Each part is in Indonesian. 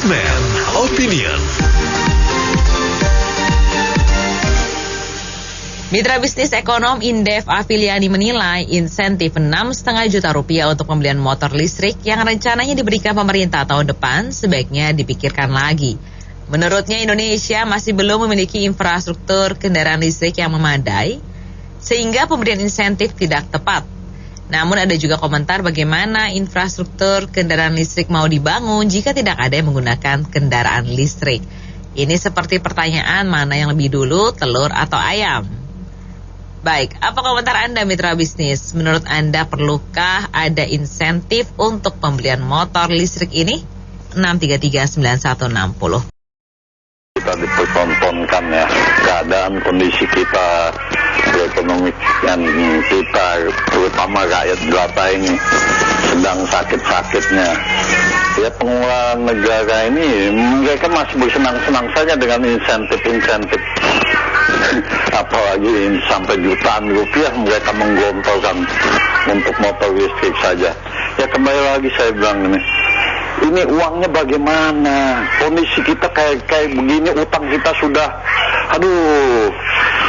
Segmen Opinion. Mitra bisnis ekonom Indef Afiliani menilai insentif 6,5 juta rupiah untuk pembelian motor listrik yang rencananya diberikan pemerintah tahun depan sebaiknya dipikirkan lagi. Menurutnya Indonesia masih belum memiliki infrastruktur kendaraan listrik yang memadai sehingga pemberian insentif tidak tepat. Namun ada juga komentar bagaimana infrastruktur kendaraan listrik mau dibangun jika tidak ada yang menggunakan kendaraan listrik. Ini seperti pertanyaan mana yang lebih dulu, telur atau ayam? Baik, apa komentar Anda mitra bisnis? Menurut Anda perlukah ada insentif untuk pembelian motor listrik ini? 6339160. Kita dipertontonkan ya, keadaan kondisi kita, ekonomi yang kita, terutama rakyat jelata ini sedang sakit-sakitnya. Ya pengelola negara ini mereka masih bersenang-senang saja dengan insentif-insentif. Apalagi sampai jutaan rupiah mereka menggelontorkan untuk motor listrik saja. Ya kembali lagi saya bilang ini uangnya bagaimana? Kondisi kita kayak begini, utang kita sudah,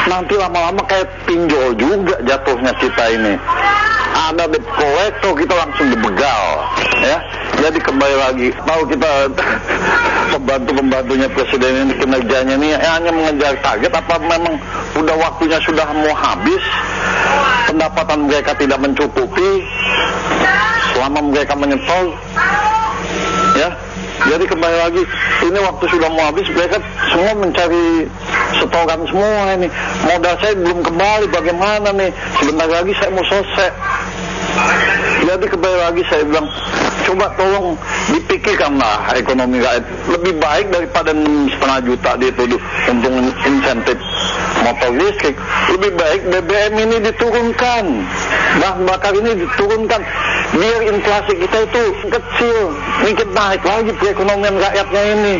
nanti lama-lama kayak pinjol juga jatuhnya kita ini. Ada debt collector kita langsung dibegal, ya. Jadi kembali lagi, tahu kita pembantu-pembantunya presiden ini kinerjanya ini hanya mengejar target apa memang udah waktunya sudah mau habis, pendapatan mereka tidak mencukupi selama mereka menyetol, ya. Jadi kembali lagi, ini waktu sudah mau habis, mereka semua mencari setoran semua ini. Modal saya belum kembali, bagaimana nih? Sebentar lagi saya mau selesai. Jadi kembali lagi saya bilang, coba tolong dipikirkanlah ekonomi rakyat. Lebih baik daripada 6,5 juta dituduh untuk insentif motor listrik. Lebih baik BBM ini diturunkan, bahan bakar ini diturunkan, biar inflasi kita itu kecil, sedikit naik lagi perekonomian rakyatnya ini.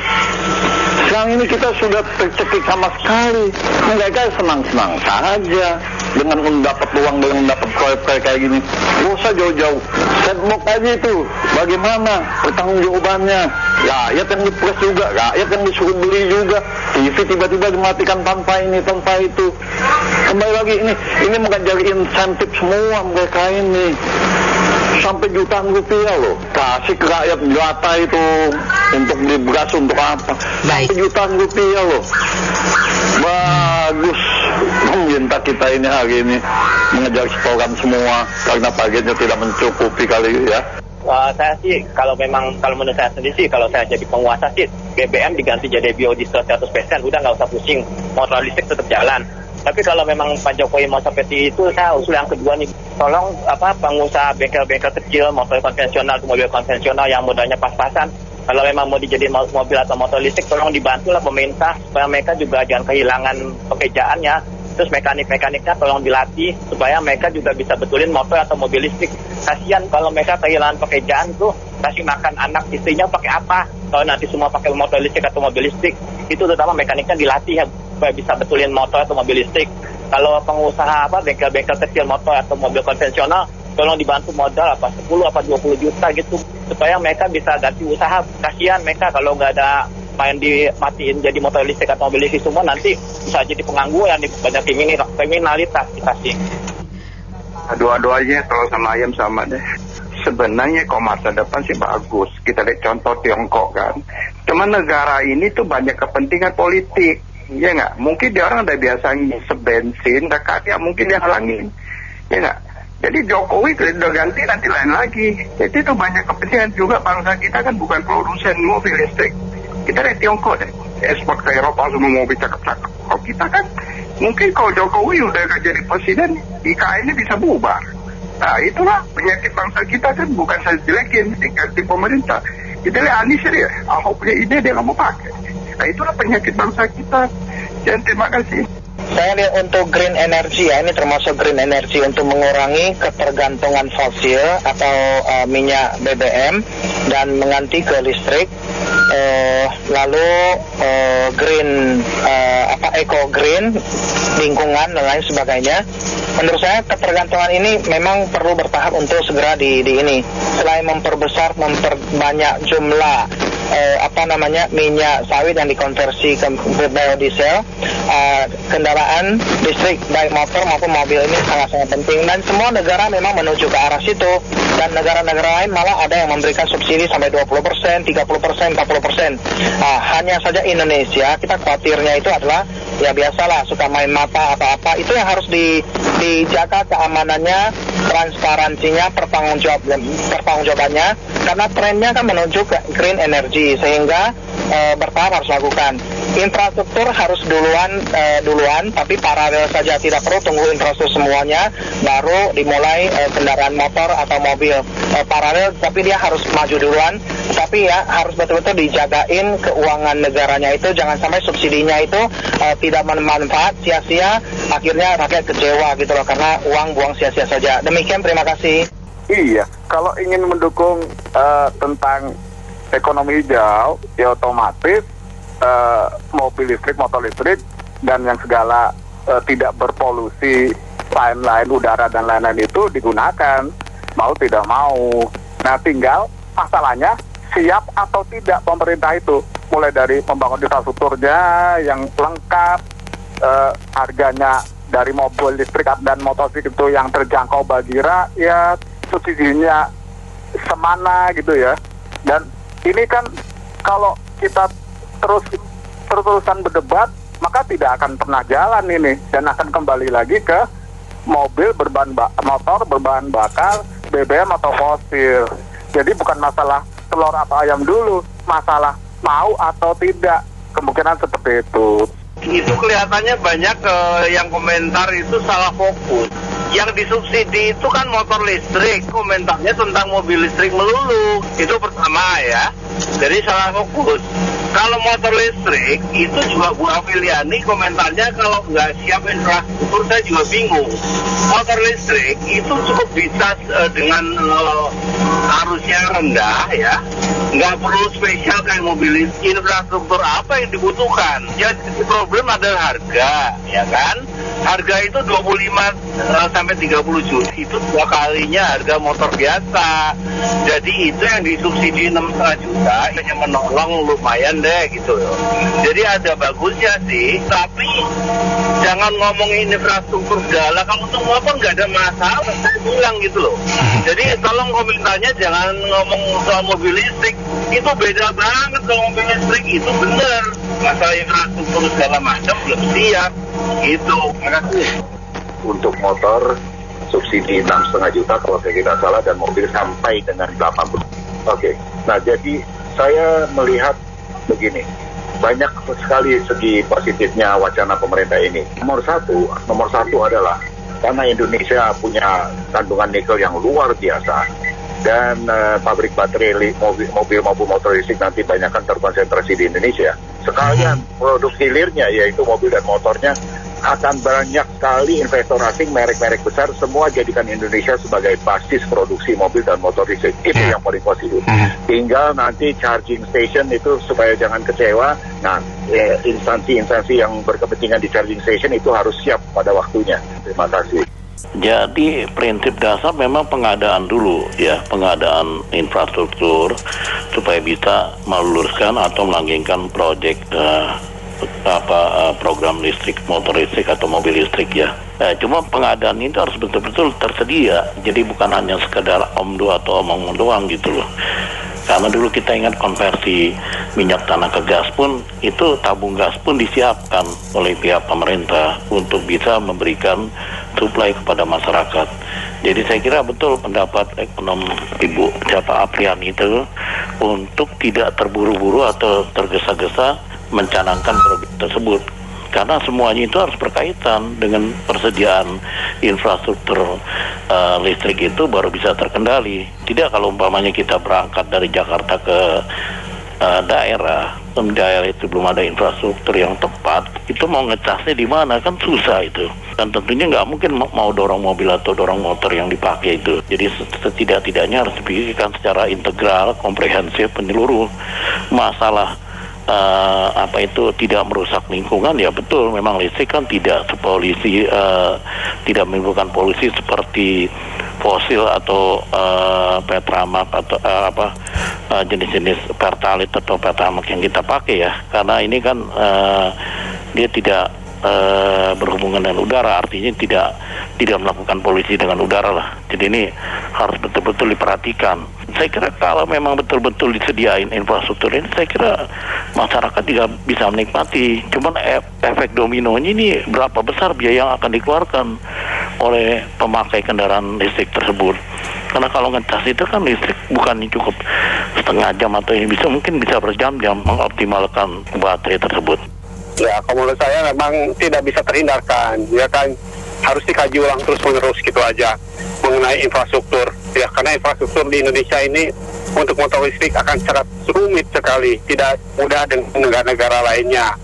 Sekarang ini kita sudah tercekik sama sekali. Mereka senang-senang saja dengan mendapat uang, dengan mendapat proyek-proyek kayak gini. Gak usah jauh-jauh, setmok aja itu. Bagaimana pertanggungjawabannya? Rakyat yang dipres juga, rakyat yang disuruh beli juga. TV tiba-tiba dimatikan tanpa ini, tanpa itu. Kembali lagi ini mengejar insentif semua mereka ini. Sampai jutaan rupiah loh, kasih ke rakyat jelata itu untuk beli beras untuk apa? Sampai jutaan rupiah loh. Bagus pemerintah kita ini hari ini mengejar setoran semua karena targetnya tidak mencukupi kali ya. Saya sih kalau menurut saya sendiri sih, kalau saya jadi penguasa sih BBM diganti jadi biodiesel 100%, udah nggak usah pusing, motor listrik tetap jalan. Tapi kalau memang Pak Jokowi mau seperti itu, saya usul yang kedua nih, tolong pengusaha bengkel-bengkel kecil, motor konvensional, mobil konvensional yang modalnya pas-pasan, kalau memang mau dijadiin mobil atau motor listrik, tolong dibantulah pemerintah supaya mereka juga jangan kehilangan pekerjaannya. Terus mekanik-mekaniknya tolong dilatih supaya mereka juga bisa betulin motor atau mobil listrik. Kasihan kalau mereka kehilangan pekerjaan tuh, kasih makan anak istrinya pakai apa? Kalau nanti semua pakai motor listrik atau mobil listrik, itu terutama mekaniknya dilatih ya, supaya bisa betulin motor atau mobil listrik. Kalau pengusaha bengkel-bengkel kecil motor atau mobil konvensional, tolong dibantu modal 10 20 juta gitu supaya mereka bisa ganti usaha. Kasihan mereka kalau nggak ada main dimatiin jadi motor listrik atau mobil listrik semua, nanti bisa jadi pengangguran, banyak kriminalitas kita sih. Dua-duanya kalau sama ayam sama deh. Sebenarnya kok masa depan sih bagus. Kita lihat contoh Tiongkok kan. Cuma negara ini tuh banyak kepentingan politik. Ya nggak? Mungkin dia orang udah biasa ngisep bensin, ya mungkin dia halangin. Ya nggak? Jadi Jokowi udah ganti nanti lain lagi. Jadi itu banyak kepentingan juga, bangsa kita kan bukan produsen mobil listrik. Kita lihat Tiongkok deh, ekspor ke Eropa semua mobil cakep-cakep. Kalau kita kan, mungkin kalau Jokowi udah gak jadi presiden, IKN ini bisa bubar. Nah itulah penyakit bangsa kita kan, bukan saya jelekin, ganti pemerintah. Kita lihat Anies ya, Ahok punya ide dia gak mau pakai. Nah itulah penyakit bangsa kita. Dan terima kasih. Saya lihat untuk green energy ya, ini termasuk green energy untuk mengurangi ketergantungan fosil atau minyak BBM dan mengganti ke listrik. Lalu green eco green, lingkungan dan lain sebagainya. Menurut saya ketergantungan ini memang perlu bertahap untuk segera di ini. Selain memperbanyak jumlah minyak sawit yang dikonversi ke biodiesel, kendaraan listrik baik motor maupun mobil ini sangat-sangat penting, dan semua negara memang menuju ke arah situ, dan negara-negara lain malah ada yang memberikan subsidi sampai 20%, 30%, 40%. Hanya saja Indonesia, kita khawatirnya itu adalah ya biasalah suka main mata apa-apa, itu yang harus dijaga keamanannya, transparansinya, pertanggungjawabannya, karena trennya kan menuju ke green energy, sehingga bertahap harus lakukan. Infrastruktur harus duluan, tapi paralel saja, tidak perlu tunggu infrastruktur semuanya baru dimulai kendaraan motor atau mobil. Paralel, tapi dia harus maju duluan, tapi ya harus betul-betul dijagain keuangan negaranya itu, jangan sampai subsidinya itu tidak bermanfaat, sia-sia, akhirnya rakyat kecewa gitu loh, karena uang buang sia-sia saja. Demikian, terima kasih. Iya, kalau ingin mendukung tentang ekonomi hijau, ya otomatis mobil listrik, motor listrik, dan yang segala tidak berpolusi lain-lain, udara dan lain-lain itu digunakan, mau tidak mau. Nah, tinggal masalahnya siap atau tidak pemerintah itu, mulai dari membangun infrastrukturnya yang lengkap, harganya dari mobil listrik dan motosiklet itu yang terjangkau bagi rakyat, subsidinya semana gitu ya. Dan ini kan kalau kita terus-terusan berdebat, maka tidak akan pernah jalan ini, dan akan kembali lagi ke mobil motor berbahan bakar BBM atau fosil. Jadi bukan masalah telur atau ayam dulu, masalah mau atau tidak, kemungkinan seperti itu. Itu kelihatannya banyak yang komentar itu salah fokus. Yang disubsidi itu kan motor listrik, komentarnya tentang mobil listrik melulu. Itu pertama ya. Jadi salah fokus. Kalau motor listrik itu juga Bu Afiliani komentarnya kalau nggak siap infrastruktur, saya juga bingung. Motor listrik itu cukup bisa dengan arusnya rendah ya, nggak perlu spesial kayak mobil listrik. Infrastruktur apa yang dibutuhkan? Jadi problem adalah harga, ya kan? Harga itu 25 sampai 30 juta, itu 2 kalinya harga motor biasa. Jadi itu yang disubsidi 6,5 juta, hanya menolong lumayan deh gitu loh. Jadi ada bagusnya sih, tapi jangan ngomongin infrastruktur segala. Kalau untuk motor nggak ada masalah, saya bilang gitu loh. Jadi tolong komentarnya jangan ngomong soal mobil listrik, itu beda banget. Kalau mobil listrik itu bener, masalah infrastruktur segala macam belum siap gitu. Untuk motor subsidi 6,5 juta kalau saya tidak salah, dan mobil sampai dengan 80. Oke. Nah, jadi saya melihat begini, banyak sekali segi positifnya wacana pemerintah ini. Nomor satu adalah karena Indonesia punya kandungan nikel yang luar biasa, dan pabrik baterai mobil maupun motor listrik nanti banyak kan terkonsentrasi di Indonesia. Sekalian produk hilirnya, yaitu mobil dan motornya, akan banyak sekali investor asing, merek-merek besar, semua jadikan Indonesia sebagai basis produksi mobil dan motor listrik. Itu yang paling positif. Tinggal nanti charging station itu supaya jangan kecewa. Nah, instansi-instansi yang berkepentingan di charging station itu harus siap pada waktunya. Terima kasih. Jadi prinsip dasar memang pengadaan dulu ya, pengadaan infrastruktur supaya bisa meluruskan atau melanggengkan proyek program listrik, motor listrik atau mobil listrik ya. Cuma pengadaan itu harus betul-betul tersedia. Jadi bukan hanya sekedar omdo atau omong doang gitu loh. Karena dulu kita ingat konversi minyak tanah ke gas pun, itu tabung gas pun disiapkan oleh pihak pemerintah untuk bisa memberikan suplai kepada masyarakat. Jadi saya kira betul pendapat ekonom Ibu Afiliani itu untuk tidak terburu-buru atau tergesa-gesa mencanangkan proyek tersebut. Karena semuanya itu harus berkaitan dengan persediaan infrastruktur listrik itu baru bisa terkendali. Tidak kalau umpamanya kita berangkat dari Jakarta ke daerah itu belum ada infrastruktur yang tepat, itu mau ngecasnya di mana kan susah itu. Dan tentunya nggak mungkin mau dorong mobil atau dorong motor yang dipakai itu. Jadi setidak-tidaknya harus dipikirkan secara integral, komprehensif, menyeluruh. Masalah tidak merusak lingkungan, ya betul, memang listrik kan tidak tidak menimbulkan polusi seperti fosil atau petramak atau jenis-jenis Pertalite atau Pertamax yang kita pakai ya, karena ini kan dia tidak berhubungan dengan udara, artinya tidak melakukan polusi dengan udara lah. Jadi ini harus betul-betul diperhatikan. Saya kira kalau memang betul-betul disediain infrastruktur ini, saya kira masyarakat juga bisa menikmati. Cuman efek dominonya ini berapa besar biaya yang akan dikeluarkan oleh pemakai kendaraan listrik tersebut. Karena kalau ngecas itu kan listrik bukan cukup setengah jam atau ini mungkin bisa berjam-jam mengoptimalkan baterai tersebut. Ya, kalau menurut saya memang tidak bisa terhindarkan, ya kan, harus dikaji ulang terus-menerus gitu aja mengenai infrastruktur, ya, karena infrastruktur di Indonesia ini untuk motor listrik akan sangat rumit sekali, tidak mudah dengan negara-negara lainnya.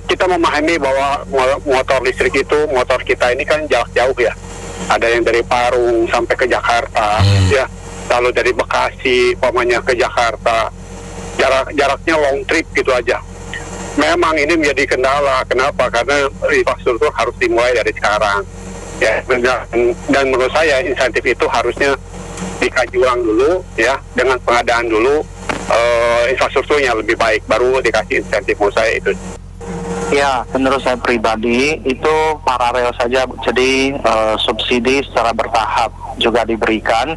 Kita memahami bahwa motor listrik itu, motor kita ini kan jarak jauh ya, ada yang dari Parung sampai ke Jakarta, ya, lalu dari Bekasi, umpamanya ke Jakarta. Jaraknya long trip gitu aja. Memang ini menjadi kendala. Kenapa? Karena infrastruktur harus dimulai dari sekarang. Ya, dan menurut saya insentif itu harusnya dikaji ulang dulu, ya, dengan pengadaan dulu infrastrukturnya lebih baik, baru dikasih insentif. Menurut saya itu. Ya, menurut saya pribadi itu paralel saja. Jadi subsidi secara bertahap juga diberikan.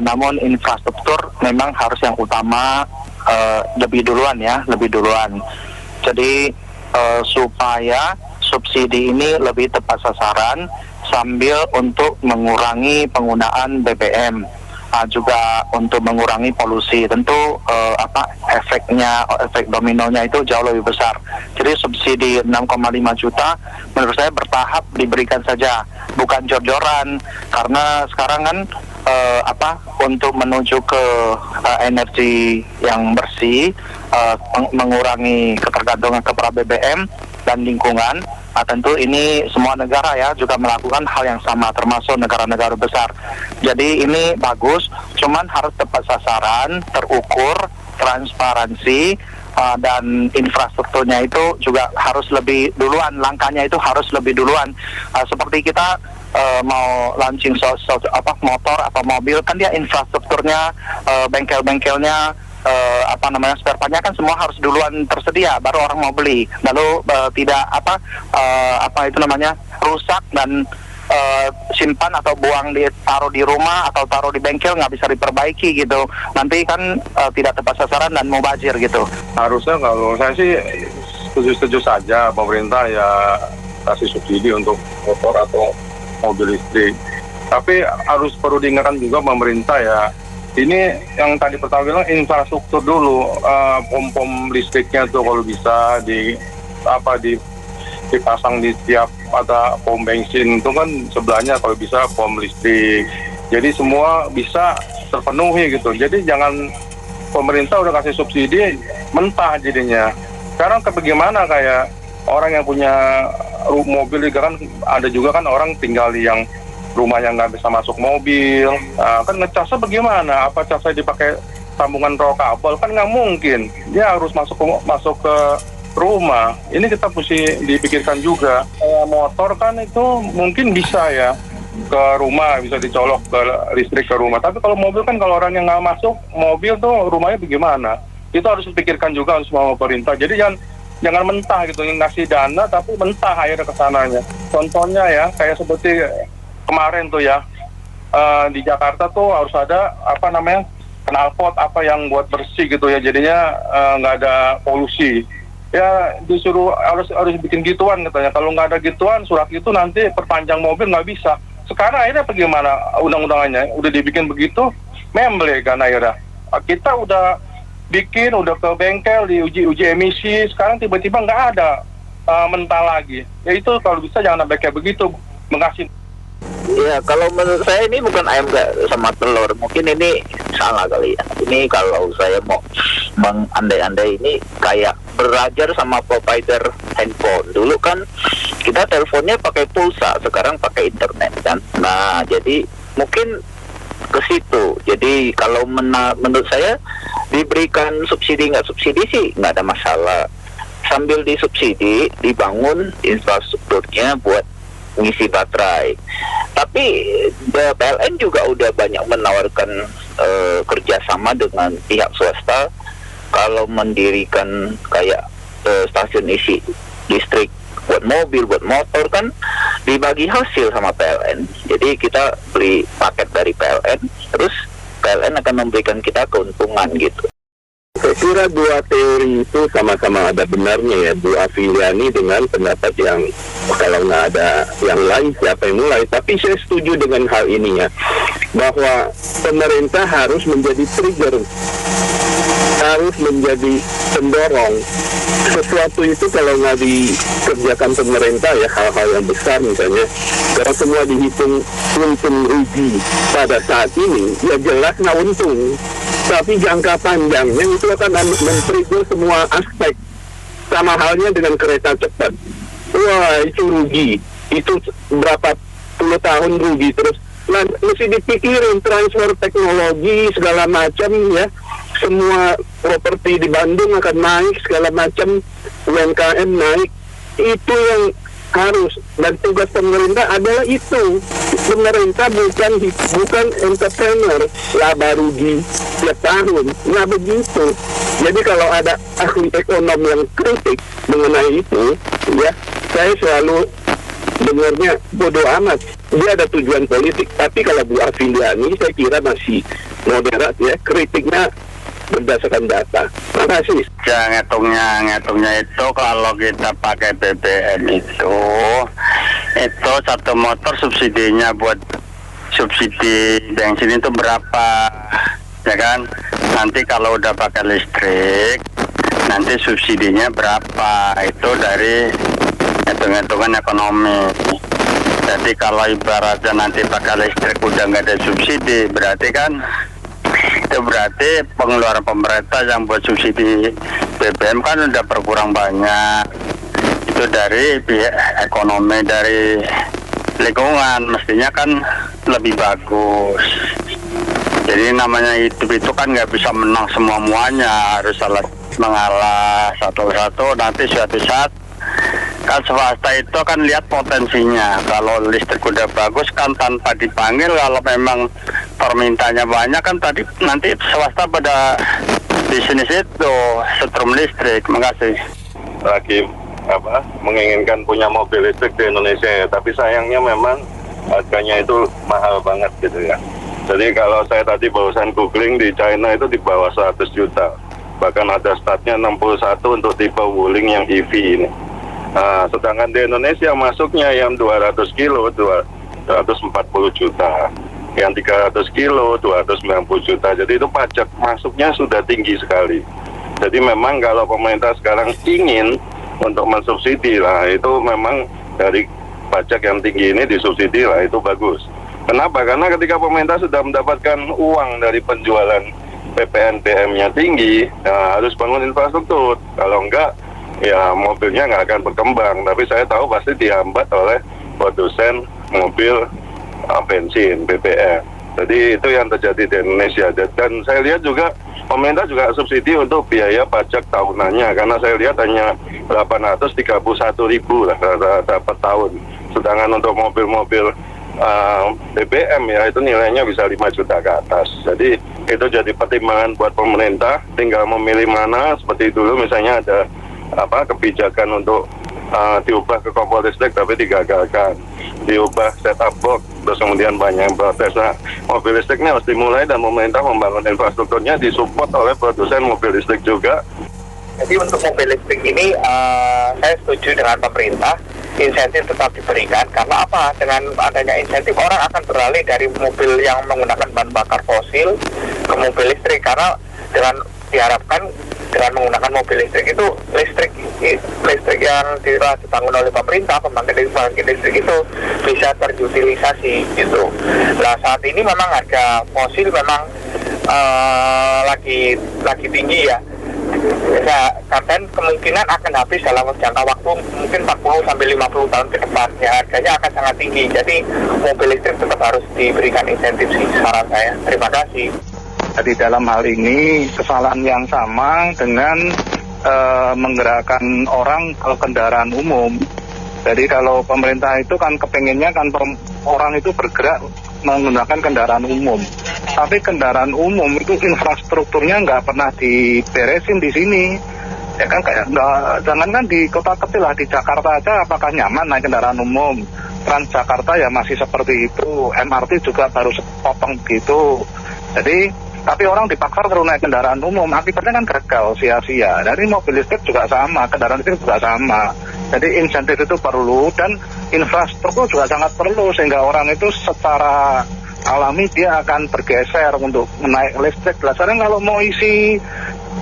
Namun infrastruktur memang harus yang utama. Lebih duluan. Jadi supaya subsidi ini lebih tepat sasaran sambil untuk mengurangi penggunaan BBM, juga untuk mengurangi polusi. Tentu efek dominonya itu jauh lebih besar. Jadi subsidi 6,5 juta menurut saya bertahap diberikan saja, bukan jor-joran, karena sekarang kan untuk menuju ke energi yang bersih, mengurangi ketergantungan kepada BBM dan lingkungan. Tentu ini semua negara ya juga melakukan hal yang sama, termasuk negara-negara besar. Jadi ini bagus, cuman harus tepat sasaran, terukur, transparansi, dan infrastrukturnya itu juga harus lebih duluan, langkahnya itu harus lebih duluan. Seperti kita mau launching motor atau mobil, kan dia infrastrukturnya, bengkel-bengkelnya, spare partnya kan semua harus duluan tersedia, baru orang mau beli. Lalu tidak rusak dan simpan atau taruh di rumah atau taruh di bengkel nggak bisa diperbaiki gitu. Nanti kan tidak tepat sasaran dan mubazir gitu. Harusnya kalau saya sih setuju saja pemerintah ya kasih subsidi untuk motor atau mobil listrik. Tapi harus perlu diingatkan juga pemerintah ya. Ini yang tadi pertama bilang infrastruktur dulu, pom listriknya tuh kalau bisa dipasang di setiap ada pom bensin itu kan sebelahnya kalau bisa pom listrik. Jadi semua bisa terpenuhi gitu. Jadi jangan pemerintah udah kasih subsidi mentah jadinya. Sekarang bagaimana kayak orang yang punya mobil juga kan, ada juga kan orang tinggal di yang rumahnya nggak bisa masuk mobil, kan ngecasnya bagaimana? Apa casnya dipakai sambungan raw kabel? Kan nggak mungkin. Dia harus masuk ke rumah. Ini kita mesti dipikirkan juga. Motor kan itu mungkin bisa ya ke rumah, bisa dicolok ke listrik ke rumah. Tapi kalau mobil kan, kalau orang yang nggak masuk mobil tuh rumahnya bagaimana? Itu harus dipikirkan juga sama pemerintah. Jadi jangan mentah gitu, ngasih dana tapi mentah akhirnya kesananya. Contohnya ya kayak seperti kemarin tuh ya, di Jakarta tuh harus ada knalpot yang buat bersih gitu ya, jadinya nggak ada polusi. Ya disuruh harus bikin gituan katanya. Kalau nggak ada gituan, surat itu nanti perpanjang mobil nggak bisa. Sekarang akhirnya bagaimana undang-undangannya? Udah dibikin begitu, memble kan akhirnya. Kita udah bikin, udah ke bengkel, diuji emisi, sekarang tiba-tiba nggak ada mentah lagi. Ya itu kalau bisa jangan sampai kayak begitu, mengasih. Ya, kalau menurut saya ini bukan ayam sama telur. Mungkin ini salah kali ya. Ini kalau saya mau mengandai-andai ini kayak belajar sama provider handphone. Dulu kan kita teleponnya pakai pulsa, sekarang pakai internet kan. Nah, jadi mungkin ke situ. Jadi kalau menurut saya diberikan subsidi nggak subsidi sih nggak ada masalah. Sambil disubsidi, dibangun infrastrukturnya buat ngisi baterai. Tapi PLN juga udah banyak menawarkan kerjasama dengan pihak swasta kalau mendirikan kayak stasiun isi listrik buat mobil, buat motor kan dibagi hasil sama PLN. Jadi kita beli paket dari PLN, terus PLN akan memberikan kita keuntungan gitu. Saya kira dua teori itu sama-sama ada benarnya ya, Bu Afiliani dengan pendapat yang kalau nggak ada yang lain siapa yang mulai. Tapi saya setuju dengan hal ini ya, bahwa pemerintah harus menjadi trigger, harus menjadi pendorong. Sesuatu itu kalau nggak dikerjakan pemerintah ya, hal-hal yang besar misalnya, kalau semua dihitung untung rugi pada saat ini, ya jelas nggak untung. Tapi jangka panjangnya itu akan men-trigger semua aspek. Sama halnya dengan kereta cepat. Wah, itu rugi. Itu berapa puluh tahun rugi. Terus mesti dipikirin transfer teknologi segala macam ya. Semua properti di Bandung akan naik segala macam, UMKM naik. Itu yang harus, dan tugas pemerintah adalah itu. Pemerintah bukan entrepreneur laba rugi setiap tahun, nggak begitu. Jadi kalau ada ahli ekonom yang kritik mengenai itu, ya saya selalu dengarnya bodoh amat. Dia ada tujuan politik. Tapi kalau Bu Afiliani saya kira masih moderat ya, kritiknya berdasarkan data. Terima kasih. Ya, ngitungnya itu kalau kita pakai BBM itu satu motor subsidinya buat subsidi bensin itu berapa, ya kan? Nanti kalau udah pakai listrik, nanti subsidinya berapa, itu dari hitung-hitungan ekonomi. Jadi kalau ibaratnya nanti pakai listrik udah nggak ada subsidi, berarti kan itu berarti pengeluaran pemerintah yang buat subsidi BBM kan udah berkurang banyak. Itu dari pihak ekonomi, dari lingkungan, mestinya kan lebih bagus. Jadi namanya hidup itu kan nggak bisa menang semuanya, harus salah mengalah satu-satu. Nanti suatu saat kan swasta itu kan lihat potensinya. Kalau listrik udah bagus kan tanpa dipanggil, kalau memang permintaannya banyak kan tadi nanti swasta pada bisnis itu setrum listrik. Makasih. Lagi menginginkan punya mobil listrik di Indonesia ya, tapi sayangnya memang harganya itu mahal banget gitu ya. Jadi kalau saya tadi barusan googling, di China itu di bawah 100 juta. Bahkan ada startnya 61 untuk tipe Wuling yang EV ini. Nah, sedangkan di Indonesia masuknya yang 200 kilo 240 juta, yang 300 kilo 290 juta. Jadi itu pajak masuknya sudah tinggi sekali. Jadi memang kalau pemerintah sekarang ingin untuk mensubsidi lah, itu memang dari pajak yang tinggi ini disubsidi lah, itu bagus. Kenapa? Karena ketika pemerintah sudah mendapatkan uang dari penjualan PPNBM-nya tinggi, ya harus bangun infrastruktur. Kalau enggak, ya mobilnya nggak akan berkembang. Tapi saya tahu pasti dihambat oleh produsen mobil bensin, BBM. Jadi itu yang terjadi di Indonesia. Dan saya lihat juga pemerintah juga subsidi untuk biaya pajak tahunannya, karena saya lihat hanya 831.000 lah per tahun. Sedangkan untuk mobil-mobil BBM ya itu nilainya bisa 5 juta ke atas. Jadi itu jadi pertimbangan buat pemerintah, tinggal memilih mana. Seperti dulu misalnya ada kebijakan untuk diubah ke kompor listrik tapi digagalkan, diubah set-up box, terus kemudian banyak yang protes. Nah, mobil listrik ini harus dimulai dan pemerintah membangun infrastrukturnya, disupport oleh produsen mobil listrik juga. Jadi untuk mobil listrik ini saya setuju dengan pemerintah, insentif tetap diberikan. Karena apa? Dengan adanya insentif orang akan beralih dari mobil yang menggunakan bahan bakar fosil ke mobil listrik, karena dengan diharapkan dengan menggunakan mobil listrik itu listrik yang dibangun oleh pemerintah, pembangkit listrik itu bisa terutilisasi gitu. Nah saat ini memang harga fosil memang lagi tinggi ya. Dan kemungkinan akan habis dalam jangka waktu mungkin 40 sampai 50 tahun ke depan. Ya, harganya akan sangat tinggi. Jadi mobil listrik tetap harus diberikan insentif sih, saran saya. Terima kasih. Jadi dalam hal ini kesalahan yang sama dengan menggerakkan orang ke kendaraan umum. Jadi kalau pemerintah itu kan kepengennya kan orang itu bergerak menggunakan kendaraan umum. Tapi kendaraan umum itu infrastrukturnya nggak pernah diberesin di sini. Ya kan kayak jangankan di kota kecil lah, di Jakarta aja apakah nyaman naik kendaraan umum? Transjakarta ya masih seperti itu, MRT juga baru sepotong gitu. Jadi tapi orang dipaksa terus naik kendaraan umum, akibatnya kan gagal, sia-sia. Dari mobil listrik juga sama, kendaraan listrik juga sama. Jadi insentif itu perlu dan infrastruktur juga sangat perlu sehingga orang itu secara alami dia akan bergeser untuk menaik listrik. Biasanya kalau mau isi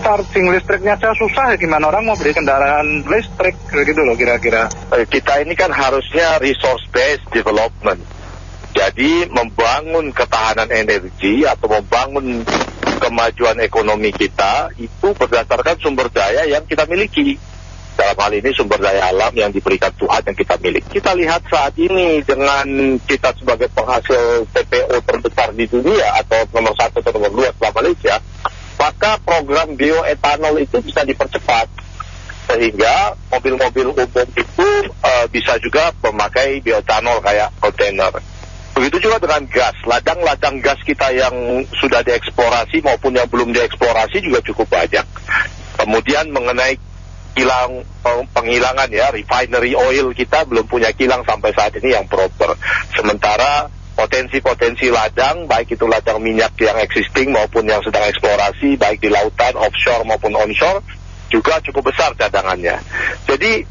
charging listriknya aja susah, ya gimana orang mau beli kendaraan listrik gitu loh kira-kira. Kita ini kan harusnya resource based development. Jadi membangun ketahanan energi atau membangun kemajuan ekonomi kita itu berdasarkan sumber daya yang kita miliki. Dalam hal ini sumber daya alam yang diberikan Tuhan yang kita miliki. Kita lihat saat ini dengan kita sebagai penghasil TPO terbesar di dunia atau nomor 1 atau nomor 2 setelah Malaysia, maka program bioetanol itu bisa dipercepat sehingga mobil-mobil umum itu bisa juga memakai bioetanol kayak kontainer. Begitu juga dengan gas, ladang-ladang gas kita yang sudah dieksplorasi maupun yang belum dieksplorasi juga cukup banyak. Kemudian mengenai penghilangan ya, refinery oil kita belum punya kilang sampai saat ini yang proper. Sementara potensi-potensi ladang, baik itu ladang minyak yang existing maupun yang sedang eksplorasi, baik di lautan, offshore maupun onshore, juga cukup besar cadangannya. Jadi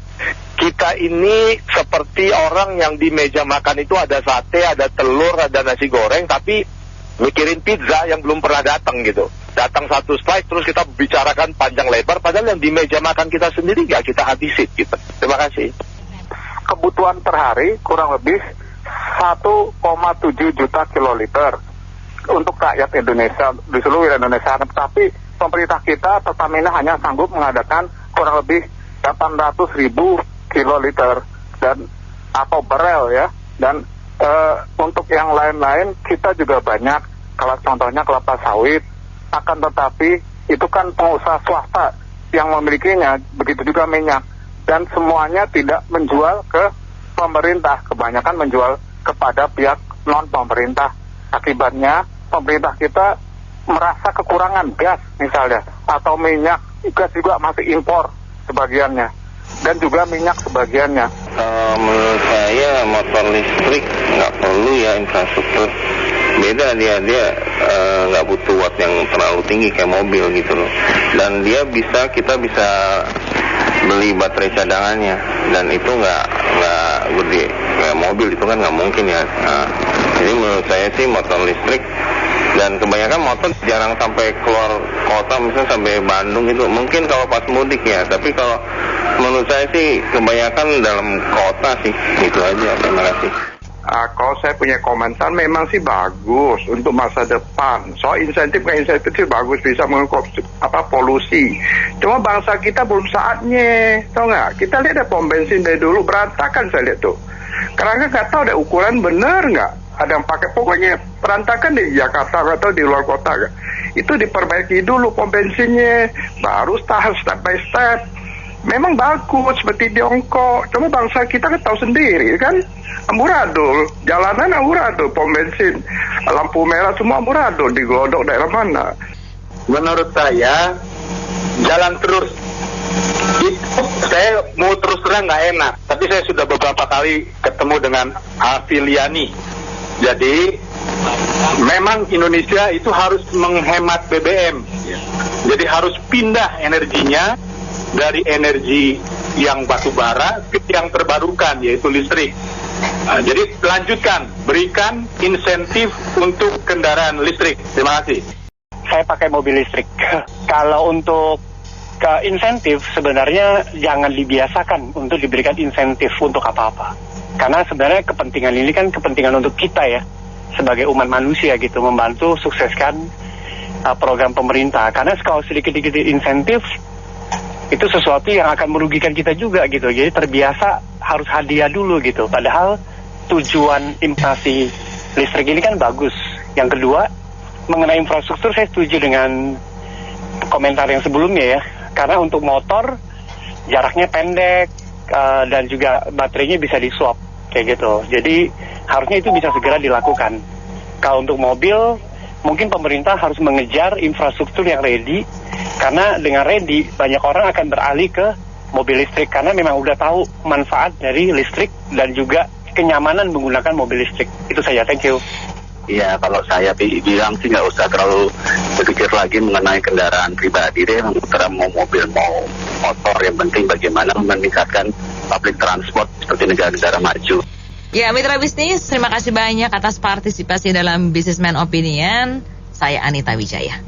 kita ini seperti orang yang di meja makan itu ada sate, ada telur, ada nasi goreng, tapi mikirin pizza yang belum pernah datang gitu. Datang satu slice terus kita bicarakan panjang lebar, padahal yang di meja makan kita sendiri nggak kita habisin gitu. Terima kasih. Kebutuhan per hari kurang lebih 1,7 juta kiloliter untuk rakyat Indonesia di seluruh Indonesia. Tapi pemerintah kita, Pertamina hanya sanggup mengadakan kurang lebih 800.000 kiloliter dan atau barel ya. Dan untuk yang lain-lain kita juga banyak. Kalau contohnya kelapa sawit, akan tetapi itu kan pengusaha swasta yang memilikinya. Begitu juga minyak, dan semuanya tidak menjual ke pemerintah, kebanyakan menjual kepada pihak non pemerintah. Akibatnya pemerintah kita merasa kekurangan gas misalnya, atau minyak. Gas juga masih impor sebagiannya, dan juga minyak sebagiannya. Menurut saya motor listrik nggak perlu ya infrastruktur. Beda dia nggak butuh watt yang terlalu tinggi kayak mobil gitu loh. Dan dia kita bisa beli baterai cadangannya, dan itu nggak gede kayak mobil, itu kan nggak mungkin ya. Jadi menurut saya sih motor listrik, dan kebanyakan motor jarang sampai keluar kota, misalnya sampai Bandung gitu. Mungkin kalau pas mudik ya, tapi kalau menurut saya sih kebanyakan dalam kota sih. Itu aja, terima kasih. Kalau saya punya komentar, memang sih bagus untuk masa depan. Soal insentif sih bagus, bisa mengukur polusi. Cuma bangsa kita belum saatnya, tau nggak? Kita lihat ada pom bensin dari dulu berantakan, saya lihat tuh. Karena nggak tahu ada ukuran bener nggak. Ada yang pakai, pokoknya berantakan di Jakarta atau di luar kota. Gak? Itu diperbaiki dulu pom bensinnya, baru step by step. Memang bagus seperti di Tiongkok, cuma bangsa kita kan tahu sendiri kan, amburadul, jalanan amburadul, pom bensin, lampu merah semua amburadul, digodok daerah mana. Menurut saya jalan terus. Itu saya mau terus terang nggak enak, tapi saya sudah beberapa kali ketemu dengan Afiliani. Jadi memang Indonesia itu harus menghemat BBM. Jadi harus pindah energinya dari energi yang batu bara ke yang terbarukan, yaitu listrik. Jadi lanjutkan, berikan insentif untuk kendaraan listrik. Terima kasih. Saya pakai mobil listrik. Kalau untuk ke insentif, sebenarnya jangan dibiasakan untuk diberikan insentif untuk apa-apa. Karena sebenarnya kepentingan ini kan kepentingan untuk kita ya, sebagai umat manusia gitu, membantu sukseskan program pemerintah. Karena kalau sedikit-sedikit insentif, itu sesuatu yang akan merugikan kita juga gitu. Jadi terbiasa harus hadiah dulu gitu. Padahal tujuan inflasi listrik ini kan bagus. Yang kedua, mengenai infrastruktur saya setuju dengan komentar yang sebelumnya ya. Karena untuk motor jaraknya pendek dan juga baterainya bisa di-swap kayak gitu. Jadi harusnya itu bisa segera dilakukan. Kalau untuk mobil, mungkin pemerintah harus mengejar infrastruktur yang ready, karena dengan ready banyak orang akan beralih ke mobil listrik karena memang udah tahu manfaat dari listrik dan juga kenyamanan menggunakan mobil listrik. Itu saja, thank you. Ya, kalau saya bilang sih nggak usah terlalu berpikir lagi mengenai kendaraan pribadi deh, mau mobil mau motor, yang penting bagaimana meningkatkan public transport seperti negara-negara maju. Ya, mitra bisnis, terima kasih banyak atas partisipasi dalam Businessman Opinion. Saya Anita Wijaya.